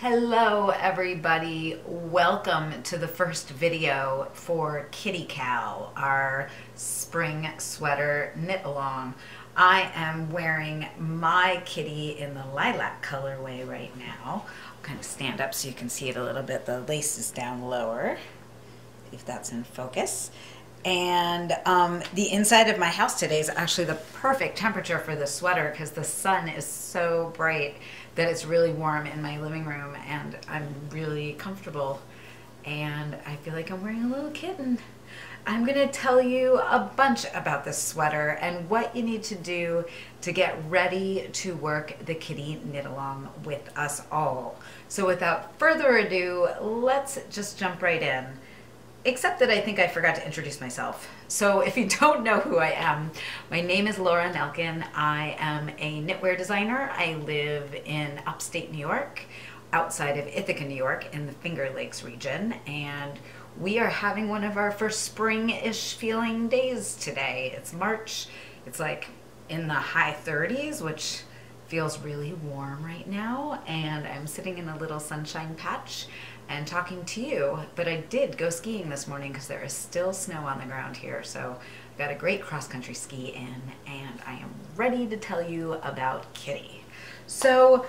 Hello everybody, welcome to the first video for Kitty Cal, our spring sweater knit along. I am wearing my kitty in the lilac colorway right now. I'll kind of stand up so you can see it a little bit. The lace is down lower, if that's in focus. And the inside of my house today is actually the perfect temperature for the sweater because the sun is so bright that it's really warm in my living room and I'm really comfortable and I feel like I'm wearing a little kitten. I'm going to tell you a bunch about this sweater and what you need to do to get ready to work the kitty knit along with us all. So without further ado, let's just jump right in. Except that I think I forgot to introduce myself. So if you don't know who I am, my name is Laura Nelkin. I am a knitwear designer. I live in upstate New York, outside of Ithaca, New York, in the Finger Lakes region. And we are having one of our first spring-ish feeling days today. It's March. It's like in the high 30s, which feels really warm right now. And I'm sitting in a little sunshine patch and talking to you, but I did go skiing this morning because there is still snow on the ground here. So I've got a great cross-country ski in and I am ready to tell you about Kitty. So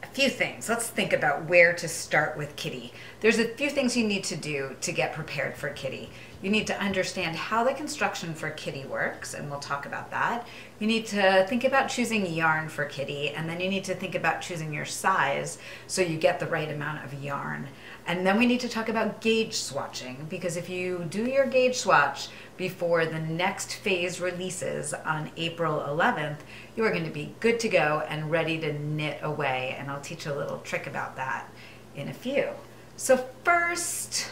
a few things. Let's think about where to start with Kitty. There's a few things you need to do to get prepared for Kitty. You need to understand how the construction for Kitty works, and we'll talk about that. You need to think about choosing yarn for Kitty, and then you need to think about choosing your size so you get the right amount of yarn. And then we need to talk about gauge swatching, because if you do your gauge swatch before the next phase releases on April 11th, you are going to be good to go and ready to knit away. And I'll teach you a little trick about that in a few. So first,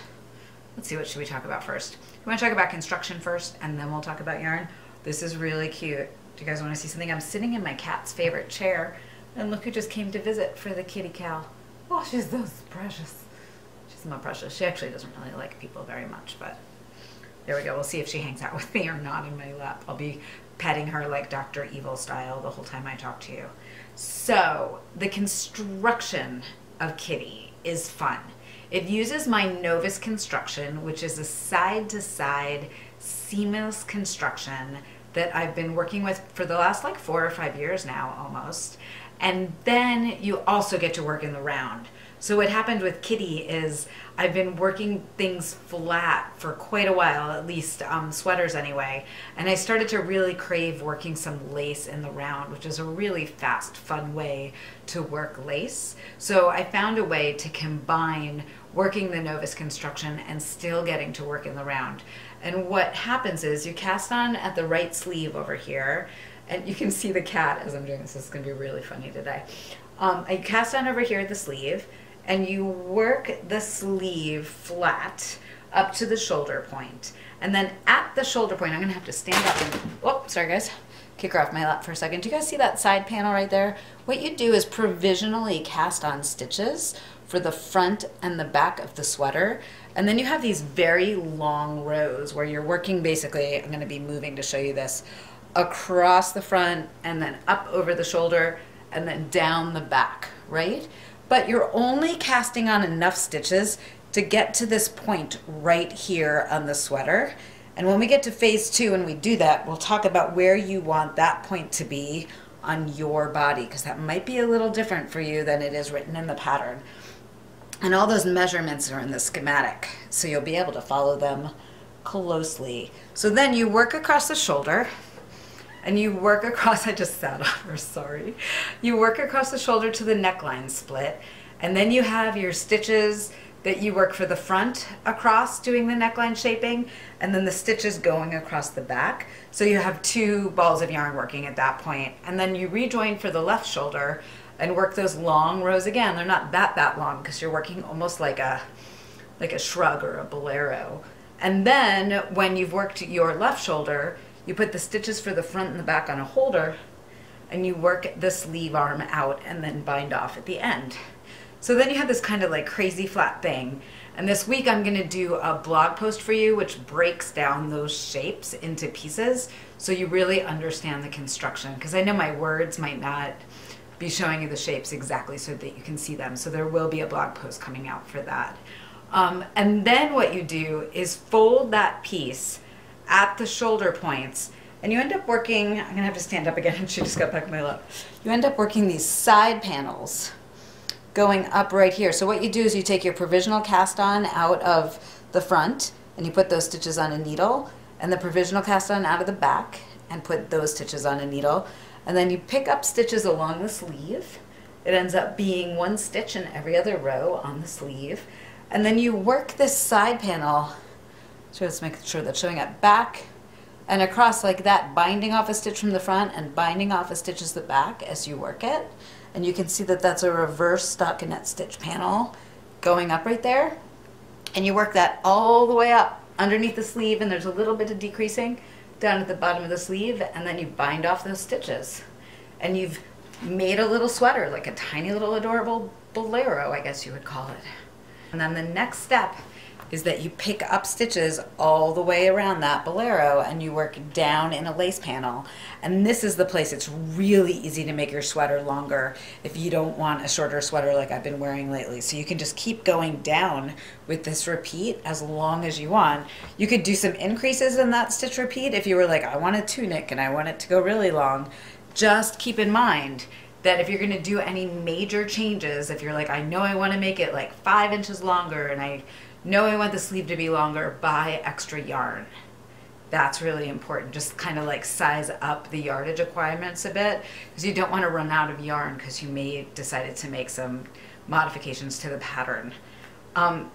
let's see, what should we talk about first? We want to talk about construction first, and then we'll talk about yarn. This is really cute. Do you guys want to see something? I'm sitting in my cat's favorite chair, and look who just came to visit for the Kitty Cal. Oh, she's so precious. She's not precious. She actually doesn't really like people very much, but there we go. We'll see if she hangs out with me or not in my lap. I'll be petting her like Dr. Evil style the whole time I talk to you. So the construction of Kitty is fun. It uses my Novus construction, which is a side-to-side seamless construction that I've been working with for the last like 4 or 5 years now almost. And then you also get to work in the round. So what happened with Kitty is I've been working things flat for quite a while, at least sweaters anyway, and I started to really crave working some lace in the round, which is a really fast, fun way to work lace. So I found a way to combine working the Novus construction and still getting to work in the round. And what happens is you cast on at the right sleeve over here, and you can see the cat as I'm doing this. This is going to be really funny today. I cast on over here at the sleeve, and you work the sleeve flat up to the shoulder point. And then at the shoulder point, I'm gonna have to stand up and, oh, sorry guys, kick her off my lap for a second. Do you guys see that side panel right there? What you do is provisionally cast on stitches for the front and the back of the sweater. And then you have these very long rows where you're working basically, I'm gonna be moving to show you this, across the front and then up over the shoulder and then down the back, right? But you're only casting on enough stitches to get to this point right here on the sweater. And when we get to phase 2 and we do that, we'll talk about where you want that point to be on your body, because that might be a little different for you than it is written in the pattern. And all those measurements are in the schematic, so you'll be able to follow them closely. So then you work across the shoulder, and you work across, I just sat on her, sorry. You work across the shoulder to the neckline split, and then you have your stitches that you work for the front across doing the neckline shaping, and then the stitches going across the back. So you have 2 balls of yarn working at that point. And then you rejoin for the left shoulder and work those long rows again. They're not that long because you're working almost like a shrug or a bolero. And then when you've worked your left shoulder, you put the stitches for the front and the back on a holder, and you work the sleeve arm out and then bind off at the end. So then you have this kind of like crazy flat thing. And this week I'm going to do a blog post for you which breaks down those shapes into pieces so you really understand the construction, because I know my words might not be showing you the shapes exactly so that you can see them. So there will be a blog post coming out for that. And then what you do is fold that piece at the shoulder points, and you end up working, I'm gonna have to stand up again and she just got back in my lap. You end up working these side panels going up right here. So what you do is you take your provisional cast on out of the front and you put those stitches on a needle, and the provisional cast on out of the back and put those stitches on a needle. And then you pick up stitches along the sleeve. It ends up being one stitch in every other row on the sleeve. And then you work this side panel, so let's make sure that's showing up, back and across like that, binding off a stitch from the front and binding off a stitch as the back as you work it. And you can see that that's a reverse stockinette stitch panel going up right there. And you work that all the way up underneath the sleeve, and there's a little bit of decreasing down at the bottom of the sleeve, and then you bind off those stitches. And you've made a little sweater, like a tiny little adorable bolero, I guess you would call it. And then the next step is that you pick up stitches all the way around that bolero and you work down in a lace panel. And this is the place it's really easy to make your sweater longer if you don't want a shorter sweater like I've been wearing lately. So you can just keep going down with this repeat as long as you want. You could do some increases in that stitch repeat if you were like, I want a tunic and I want it to go really long. Just keep in mind that if you're going to do any major changes, if you're like, I know I want to make it like 5 inches longer and I know I want the sleeve to be longer, buy extra yarn. That's really important. Just kind of like size up the yardage requirements a bit, because you don't want to run out of yarn because you may decided to make some modifications to the pattern.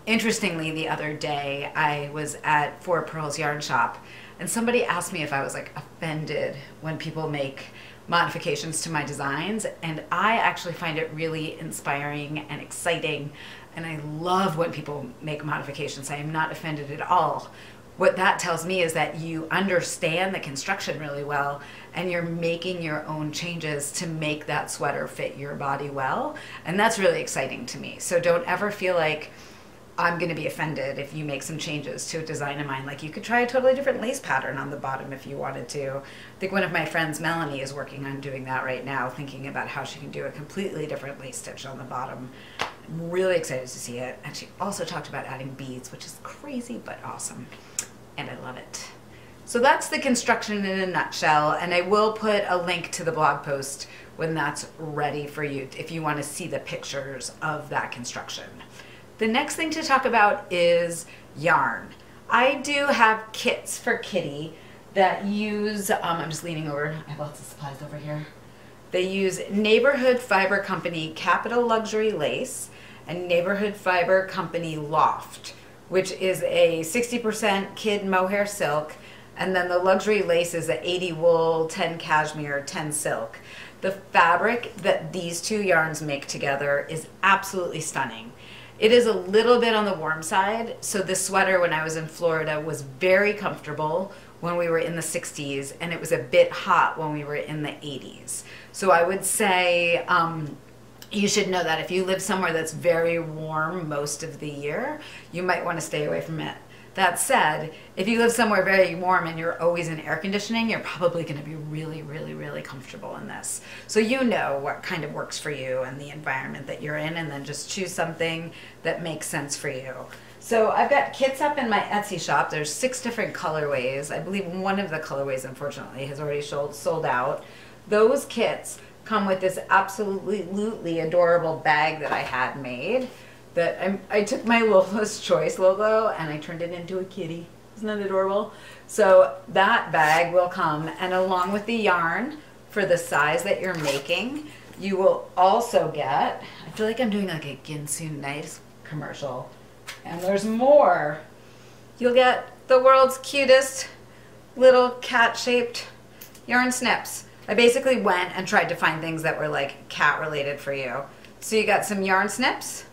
Interestingly, the other day I was at Four Pearls Yarn Shop and somebody asked me if I was like offended when people make modifications to my designs, and I actually find it really inspiring and exciting, and I love when people make modifications. I am not offended at all. What that tells me is that you understand the construction really well and you're making your own changes to make that sweater fit your body well, and that's really exciting to me. So don't ever feel like I'm going to be offended if you make some changes to a design of mine. Like, you could try a totally different lace pattern on the bottom if you wanted to. I think one of my friends, Melanie, is working on doing that right now, thinking about how she can do a completely different lace stitch on the bottom. I'm really excited to see it. And she also talked about adding beads, which is crazy but awesome. And I love it. So that's the construction in a nutshell, and I will put a link to the blog post when that's ready for you if you want to see the pictures of that construction. The next thing to talk about is yarn. I do have kits for Kitty that use, I'm just leaning over, I have lots of supplies over here. They use Neighborhood Fiber Company Capital Luxury Lace and Neighborhood Fiber Company Loft, which is a 60% kid mohair silk, and then the luxury lace is a 80 wool, 10 cashmere, 10 silk. The fabric that these two yarns make together is absolutely stunning. It is a little bit on the warm side, so this sweater when I was in Florida was very comfortable when we were in the 60s, and it was a bit hot when we were in the 80s. So I would say you should know that if you live somewhere that's very warm most of the year, you might want to stay away from it. That said, if you live somewhere very warm and you're always in air conditioning, you're probably going to be really, really, really comfortable in this. So you know what kind of works for you and the environment that you're in, and then just choose something that makes sense for you. So I've got kits up in my Etsy shop. There's 6 different colorways. I believe one of the colorways, unfortunately, has already sold out. Those kits come with this absolutely adorable bag that I had made. That I took my Lola's Choice logo and I turned it into a kitty. Isn't that adorable? So that bag will come, and along with the yarn for the size that you're making, you will also get, I feel like I'm doing like a Ginsu Nice commercial, and there's more. You'll get the world's cutest little cat-shaped yarn snips. I basically went and tried to find things that were like cat related for you. So you got some yarn snips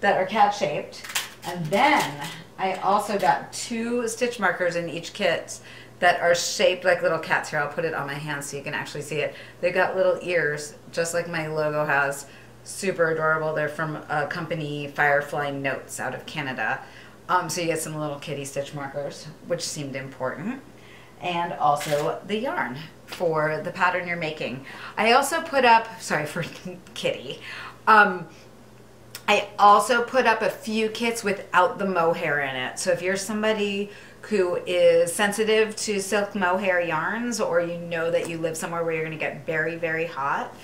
that are cat shaped, and then I also got 2 stitch markers in each kit that are shaped like little cats. Here, I'll put it on my hand so you can actually see it. They've got little ears just like my logo has. Super adorable. They're from a company, Firefly Notes, out of Canada. So you get some little kitty stitch markers, which seemed important, and also the yarn for the pattern you're making. I also put up, sorry for Kitty, I also put up a few kits without the mohair in it. So if you're somebody who is sensitive to silk mohair yarns, or you know that you live somewhere where you're going to get very, very hot,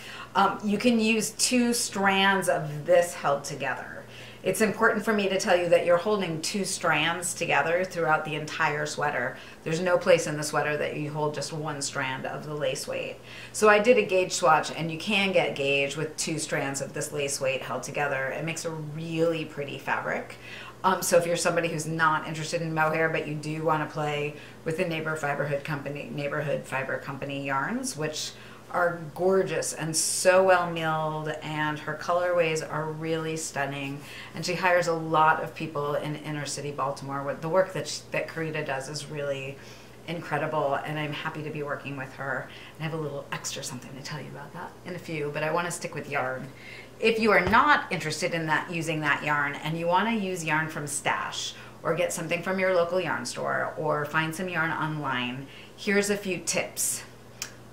you can use 2 strands of this held together. It's important for me to tell you that you're holding 2 strands together throughout the entire sweater. There's no place in the sweater that you hold just 1 strand of the lace weight. So I did a gauge swatch, and you can get gauge with 2 strands of this lace weight held together. It makes a really pretty fabric. So if you're somebody who's not interested in mohair, but you do want to play with the Neighborhood Fiber Company yarns, which are gorgeous and so well milled, and her colorways are really stunning, and she hires a lot of people in inner city Baltimore. The work that Karita does is really incredible, and I'm happy to be working with her. And I have a little extra something to tell you about that in a few, but I want to stick with yarn. If you are not interested in using that yarn, and you want to use yarn from Stash, or get something from your local yarn store, or find some yarn online, here's a few tips.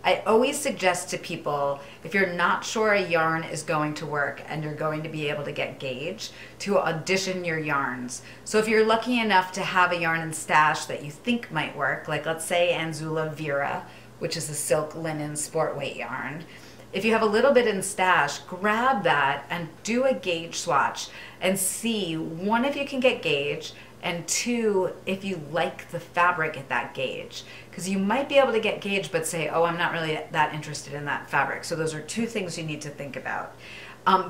I always suggest to people, if you're not sure a yarn is going to work and you're going to be able to get gauge, to audition your yarns. So if you're lucky enough to have a yarn in Stash that you think might work, like let's say Anzula Vera, which is a silk linen sport weight yarn, if you have a little bit in Stash, grab that and do a gauge swatch and see, 1, if you can get gauge, and 2, if you like the fabric at that gauge. Because you might be able to get gauge but say, oh, I'm not really that interested in that fabric. So those are 2 things you need to think about.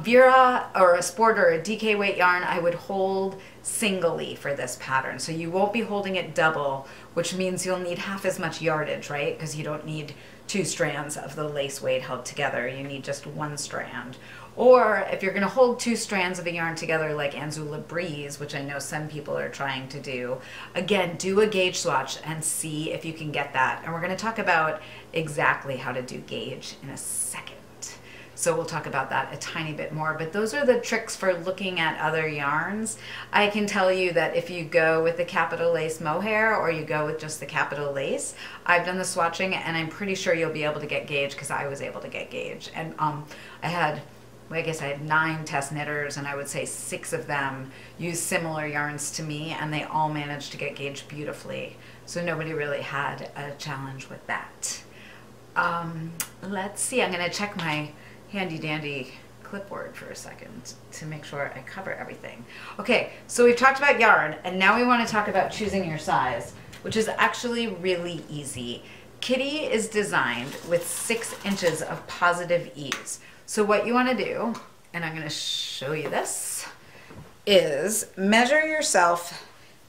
Vera, or a sport or a DK weight yarn, I would hold singly for this pattern. So you won't be holding it double, which means you'll need half as much yardage, right? Because you don't need 2 strands of the lace weight held together. You need just 1 strand. Or if you're going to hold 2 strands of a yarn together like Anzula Breeze, which I know some people are trying to do, again, do a gauge swatch and see if you can get that. And we're going to talk about exactly how to do gauge in a second. So we'll talk about that a tiny bit more, but those are the tricks for looking at other yarns. I can tell you that if you go with the capital lace mohair, or you go with just the capital lace, I've done the swatching, and I'm pretty sure you'll be able to get gauge, because I was able to get gauge. And I guess I had 9 test knitters, and I would say 6 of them used similar yarns to me, and they all managed to get gauge beautifully. So nobody really had a challenge with that. Let's see, I'm going to check my handy dandy clipboard for a second to make sure I cover everything. Okay, so we've talked about yarn, and now we want to talk about choosing your size, which is actually really easy. Kitty is designed with 6 inches of positive ease. So what you want to do, and I'm going to show you this, is measure yourself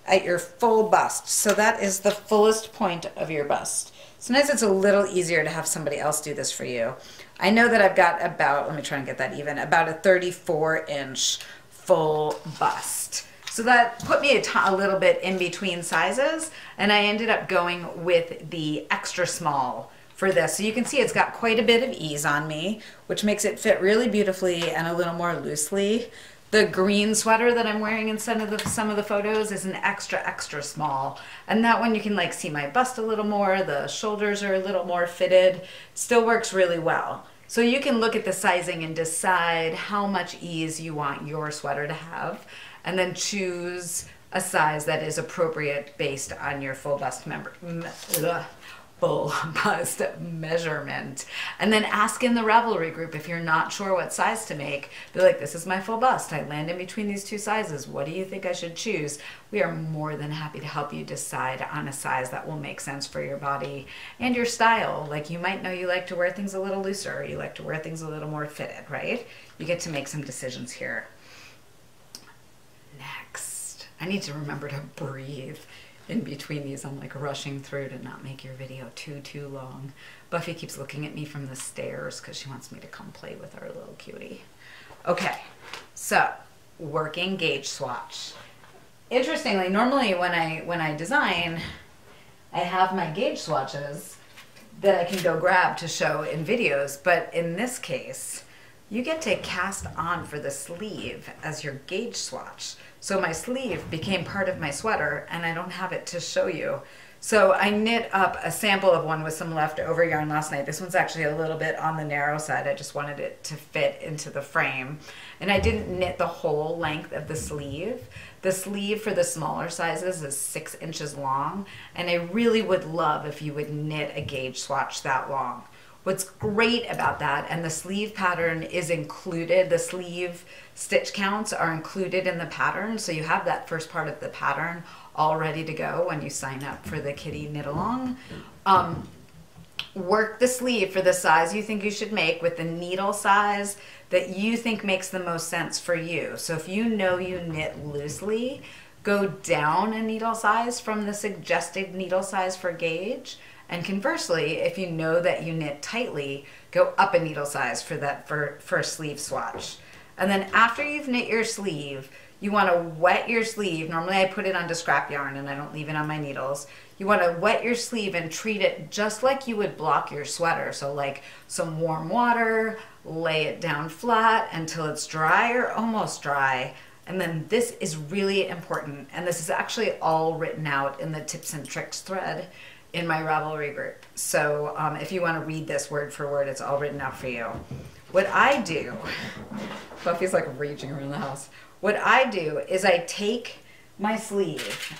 at your full bust. So that is the fullest point of your bust. Sometimes it's a little easier to have somebody else do this for you. I know that I've got about, let me try and get that even, about a 34-inch full bust. So that put me a little bit in between sizes, and I ended up going with the extra small for this. So you can see it's got quite a bit of ease on me, which makes it fit really beautifully and a little more loosely. The green sweater that I'm wearing in some of the photos is an extra small, and that one you can like see my bust a little more, the shoulders are a little more fitted. Still works really well. So you can look at the sizing and decide how much ease you want your sweater to have, and then choose a size that is appropriate based on your full bust measurement. And then ask in the Ravelry group if you're not sure what size to make. Be like, this is my full bust. I land in between these 2 sizes. What do you think I should choose? We are more than happy to help you decide on a size that will make sense for your body and your style. Like, you might know you like to wear things a little looser, or you like to wear things a little more fitted, right? You get to make some decisions here. Next, I need to remember to breathe in between these. I'm like rushing through to not make your video too long. Buffy keeps looking at me from the stairs because she wants me to come play with our little cutie. Okay, so working gauge swatch. Interestingly, normally when I design, I have my gauge swatches that I can go grab to show in videos, but in this case, you get to cast on for the sleeve as your gauge swatch. So my sleeve became part of my sweater, and I don't have it to show you. So I knit up a sample of one with some leftover yarn last night. This one's actually a little bit on the narrow side. I just wanted it to fit into the frame. And I didn't knit the whole length of the sleeve. The sleeve for the smaller sizes is 6 inches long. And I really would love if you would knit a gauge swatch that long. What's great about that, and the sleeve pattern is included, the sleeve stitch counts are included in the pattern, so you have that first part of the pattern all ready to go when you sign up for the Kitty Knit Along. Work the sleeve for the size you think you should make with the needle size that you think makes the most sense for you. So if you know you knit loosely, go down a needle size from the suggested needle size for gauge. And conversely, if you know that you knit tightly, go up a needle size for that for a sleeve swatch. And then after you've knit your sleeve, you want to wet your sleeve. Normally I put it onto scrap yarn and I don't leave it on my needles. You want to wet your sleeve and treat it just like you would block your sweater. So like some warm water, lay it down flat until it's dry or almost dry. And then this is really important. And this is actually all written out in the tips and tricks thread in my Ravelry group. So if you want to read this word for word, it's all written out for you. What I do, Buffy's like raging around the house. What I do is I take my sleeve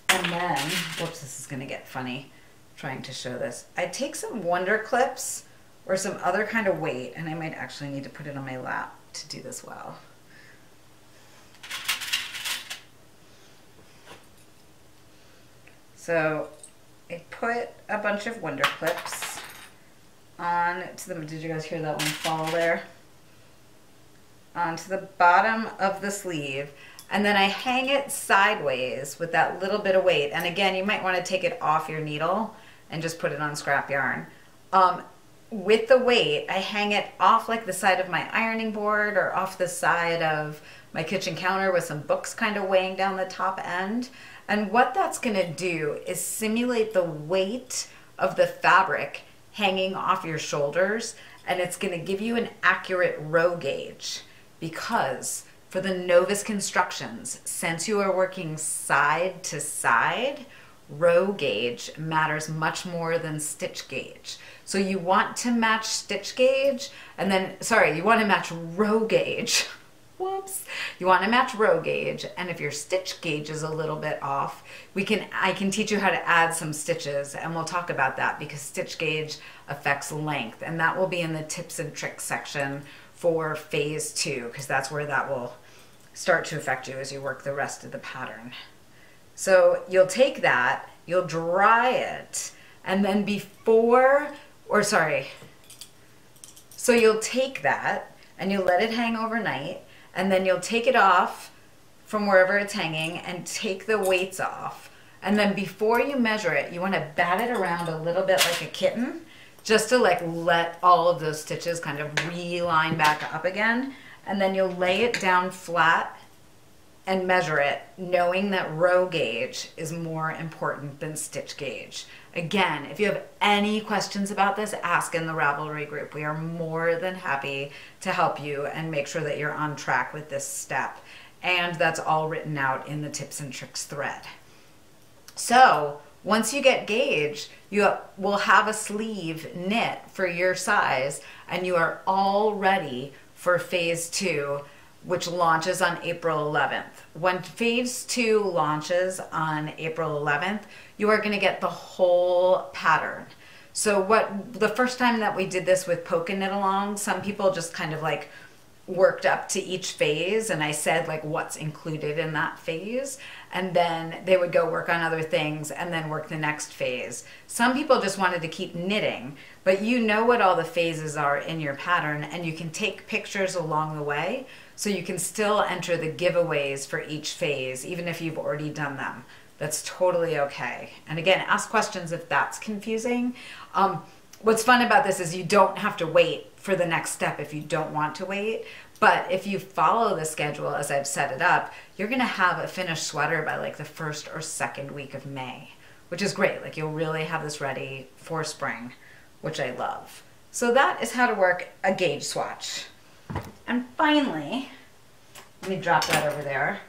and then, whoops, this is gonna get funny trying to show this. I take some Wonder Clips or some other kind of weight, and I might actually need to put it on my lap to do this well. So I put a bunch of Wonder Clips on to the, did you guys hear that one fall there? Onto the bottom of the sleeve, and then I hang it sideways with that little bit of weight. And again, you might want to take it off your needle and just put it on scrap yarn. With the weight, I hang it off like the side of my ironing board or off the side of my kitchen counter with some books kind of weighing down the top end. And what that's going to do is simulate the weight of the fabric hanging off your shoulders, and it's going to give you an accurate row gauge, because for the novice constructions, since you are working side to side, row gauge matters much more than stitch gauge. So you want to match stitch gauge, and then, sorry, you want to match row gauge. Whoops. You want to match row gauge, and if your stitch gauge is a little bit off, I can teach you how to add some stitches, and we'll talk about that because stitch gauge affects length, and that will be in the tips and tricks section for phase 2, because that's where that will start to affect you as you work the rest of the pattern. So you'll take that, you'll dry it, and then so you'll take that and you'll let it hang overnight, and then you'll take it off from wherever it's hanging and take the weights off. And then before you measure it, you want to bat it around a little bit like a kitten, just to like let all of those stitches kind of reline back up again. And then you'll lay it down flat and measure it, knowing that row gauge is more important than stitch gauge. Again, if you have any questions about this, ask in the Ravelry group. We are more than happy to help you and make sure that you're on track with this step. And that's all written out in the tips and tricks thread. So once you get gauge, you will have a sleeve knit for your size, and you are all ready for phase 2, which launches on April 11th. When phase 2 launches on April 11th, you are gonna get the whole pattern. So the first time that we did this with Poke and Knit Along, some people just kind of like worked up to each phase, and I said like what's included in that phase, and then they would go work on other things and then work the next phase. Some people just wanted to keep knitting, but you know what all the phases are in your pattern, and you can take pictures along the way, so you can still enter the giveaways for each phase even if you've already done them. That's totally okay. And again, ask questions if that's confusing. What's fun about this is you don't have to wait for the next step if you don't want to wait. But if you follow the schedule as I've set it up, you're gonna have a finished sweater by like the 1st or 2nd week of May, which is great. Like you'll really have this ready for spring, which I love. So that is how to work a gauge swatch. And finally, let me drop that over there.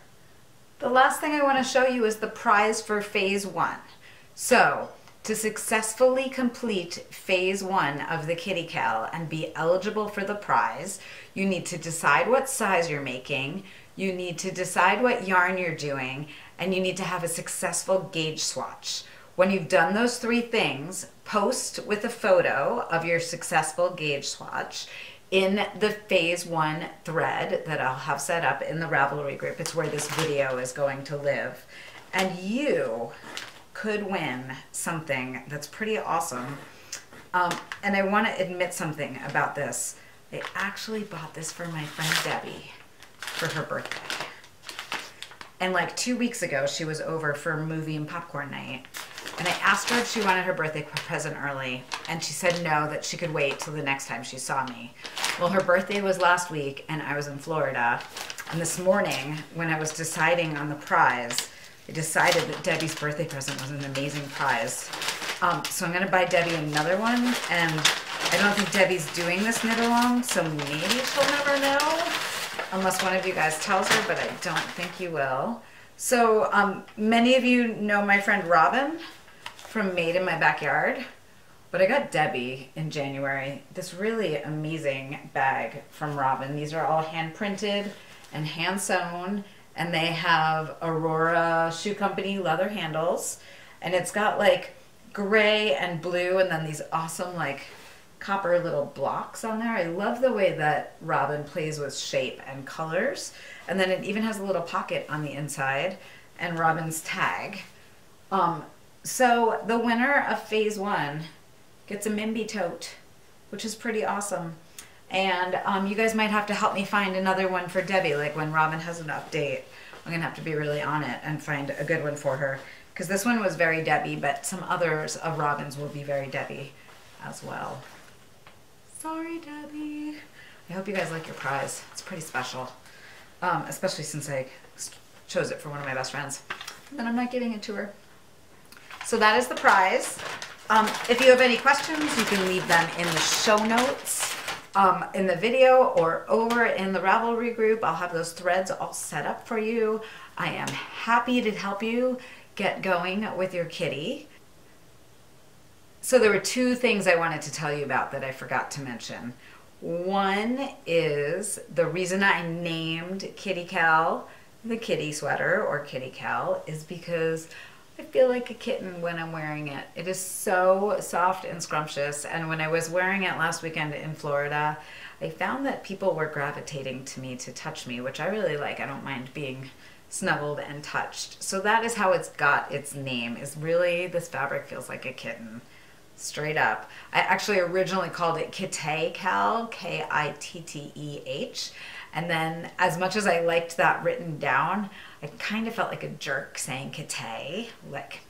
The last thing I want to show you is the prize for phase 1. So, to successfully complete phase 1 of the Kitty Cal and be eligible for the prize, you need to decide what size you're making, you need to decide what yarn you're doing, and you need to have a successful gauge swatch. When you've done those 3 things, post with a photo of your successful gauge swatch in the phase 1 thread that I'll have set up in the Ravelry group. It's where this video is going to live. And you could win something that's pretty awesome. And I want to admit something about this. I actually bought this for my friend Debbie for her birthday. And like 2 weeks ago, she was over for movie and popcorn night. And I asked her if she wanted her birthday present early. And she said no, that she could wait till the next time she saw me. Well, her birthday was last week and I was in Florida. And this morning, when I was deciding on the prize, I decided that Debbie's birthday present was an amazing prize. So I'm gonna buy Debbie another one, and I don't think Debbie's doing this knit along, so maybe she'll never know, unless one of you guys tells her, but I don't think you will. So many of you know my friend Robin from Made in My Backyard, but I got Debbie in January this really amazing bag from Robin. These are all hand printed and hand sewn, and they have Aurora Shoe Company leather handles, and it's got like gray and blue and then these awesome like copper little blocks on there. I love the way that Robin plays with shape and colors, and then it even has a little pocket on the inside and Robin's tag. So the winner of phase 1 gets a Mimby tote, which is pretty awesome. And you guys might have to help me find another one for Debbie. Like when Robin has an update, I'm gonna have to be really on it and find a good one for her, because this one was very Debbie, but some others of Robin's will be very Debbie as well. Sorry, Debbie. I hope you guys like your prize. It's pretty special, especially since I chose it for one of my best friends. And then I'm not giving it to her. So that is the prize. If you have any questions, you can leave them in the show notes. In the video or over in the Ravelry group. I'll have those threads all set up for you. I am happy to help you get going with your kitty. So there were 2 things I wanted to tell you about that I forgot to mention. One is the reason I named Kitty Cal the kitty sweater, or Kitty Cal, is because I feel like a kitten when I'm wearing it. It is so soft and scrumptious, and when I was wearing it last weekend in Florida, I found that people were gravitating to me to touch me, which I really like. I don't mind being snuggled and touched. So that is how it's got its name, is really this fabric feels like a kitten, straight up. I actually originally called it Kitteh Cal, K-I-T-T-E-H, and then as much as I liked that written down, I kind of felt like a jerk saying Kitteh, like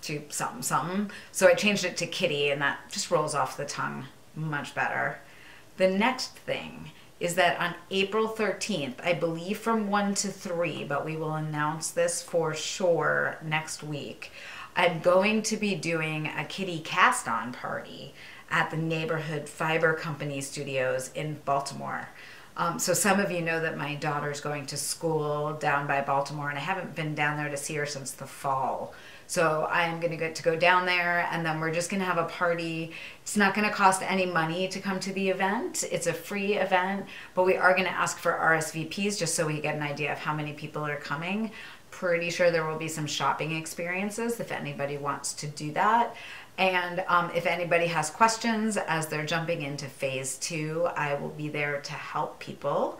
to something something. So I changed it to Kitty, and that just rolls off the tongue much better. The next thing is that on April 13th, I believe from 1 to 3, but we will announce this for sure next week, I'm going to be doing a kitty cast-on party at the Neighborhood Fiber Company Studios in Baltimore. So some of you know that my daughter's going to school down by Baltimore, and I haven't been down there to see her since the fall. So I'm going to get to go down there, and then we're just going to have a party. It's not going to cost any money to come to the event. It's a free event, but we are going to ask for RSVPs just so we get an idea of how many people are coming. Pretty sure there will be some shopping experiences if anybody wants to do that. And if anybody has questions as they're jumping into phase 2, I will be there to help people.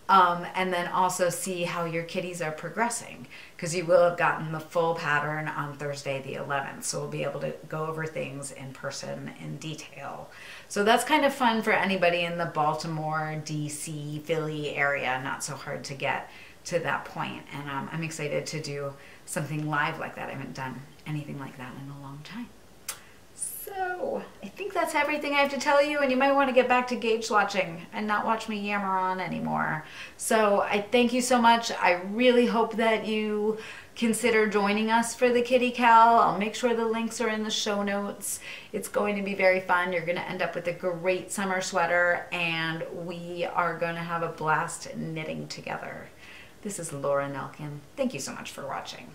And then also see how your kitties are progressing, because you will have gotten the full pattern on Thursday the 11th. So we'll be able to go over things in person in detail. So that's kind of fun for anybody in the Baltimore, DC, Philly area. Not so hard to get to that point. And I'm excited to do something live like that. I haven't done anything like that in a long time. So I think that's everything I have to tell you, and you might want to get back to gauge swatching and not watch me yammer on anymore. So I thank you so much. I really hope that you consider joining us for the Kitty Cal. I'll make sure the links are in the show notes. It's going to be very fun. You're going to end up with a great summer sweater, and we are going to have a blast knitting together. This is Laura Nelkin. Thank you so much for watching.